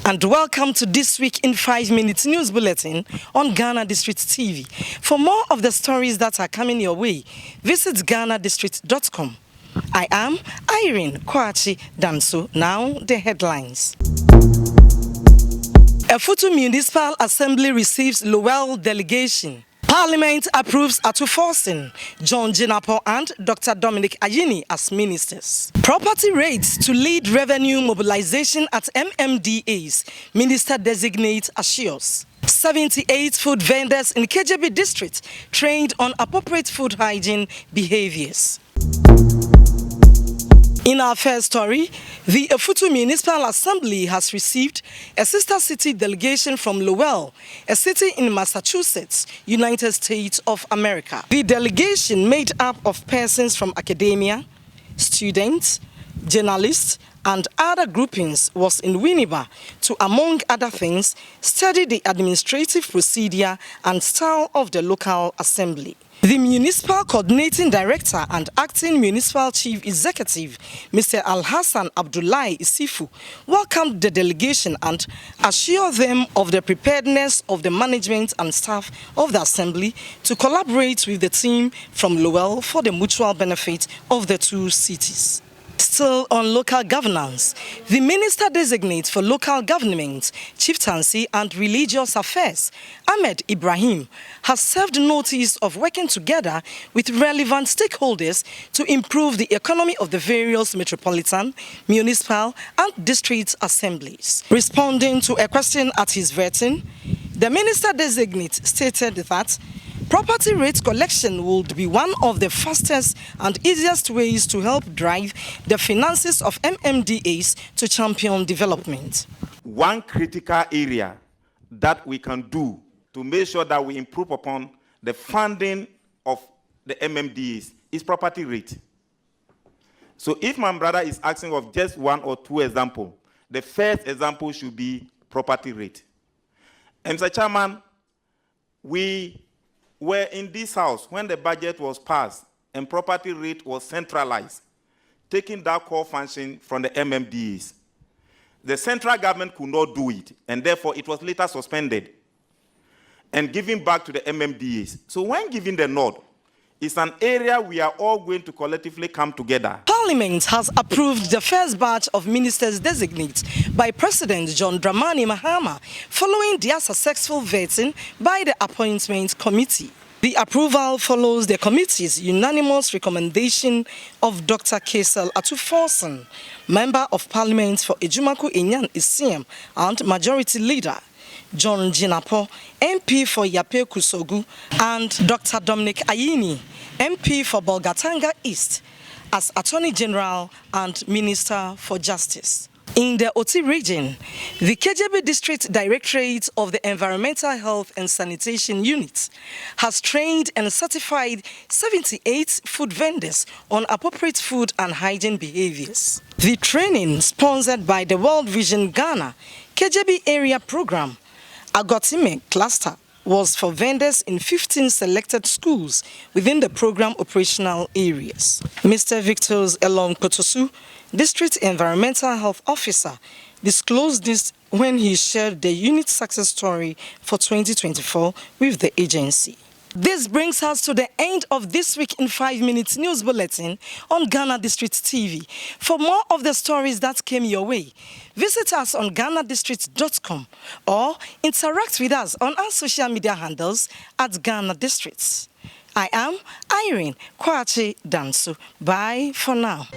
And welcome to this week in 5 minutes news bulletin on Ghanadistricts TV. For more of the stories that are coming your way, visit Ghanadistricts.com. I am Irene Kwachi Danso. Now the headlines. Efutu Municipal Assembly receives Lowell delegation. Parliament approves Atuforsen, John Jinapo and Dr. Dominic Ayini as ministers. Property rates to lead revenue mobilization at MMDAs, Minister Designate assures. 78 food vendors in KJB district trained on appropriate food hygiene behaviors. In our first story, the Efutu Municipal Assembly has received a sister city delegation from Lowell, a city in Massachusetts, United States of America. The delegation, made up of persons from academia, students, journalists, and other groupings, was in Winneba to, among other things, study the administrative procedure and style of the local assembly. The Municipal Coordinating Director and Acting Municipal Chief Executive, Mr. Al-Hassan Abdullahi Isifu, welcomed the delegation and assured them of the preparedness of the management and staff of the Assembly to collaborate with the team from Lowell for the mutual benefit of the two cities. Still on local governance, the Minister-designate for Local Government, Chieftaincy and Religious Affairs, Ahmed Ibrahim, has served notice of working together with relevant stakeholders to improve the economy of the various metropolitan, municipal and district assemblies. Responding to a question at his vetting, the Minister-designate stated that property rate collection would be one of the fastest and easiest ways to help drive the finances of MMDAs to champion development. One critical area that we can do to make sure that we improve upon the funding of the MMDAs is property rate. So if my brother is asking of just one or two examples, the first example should be property rate. And Mr. Chairman, we were in this house when the budget was passed and property rate was centralized, taking that core function from the MMDAs. The central government could not do it, and therefore it was later suspended and given back to the MMDAs. So when given the nod, it's an area we are all going to collectively come together. Parliament has approved the first batch of ministers designate by President John Dramani Mahama following their successful vetting by the Appointment Committee. The approval follows the committee's unanimous recommendation of Dr. Kesel Atuforsen, Member of Parliament for Ejumaku Enyan Isiam and Majority Leader, John Jinapo, MP for Yape Kusogu, and Dr. Dominic Ayini, MP for Bolgatanga East, as Attorney General and Minister for Justice. In the Oti region, the KJB District Directorate of the Environmental Health and Sanitation Unit has trained and certified 78 food vendors on appropriate food and hygiene behaviors. The training, sponsored by the World Vision Ghana KJB Area Program, Agotime Cluster, was for vendors in 15 selected schools within the program operational areas. Mr. Victor Elon Kotosu, District Environmental Health Officer, disclosed this when he shared the unit success story for 2024 with the agency. This brings us to the end of this week in 5 minutes news bulletin on Ghanadistricts TV. For more of the stories that came your way, visit us on Ghanadistricts.com or interact with us on our social media handles at Ghanadistricts. I am Irene Kwachi Danso. Bye for now.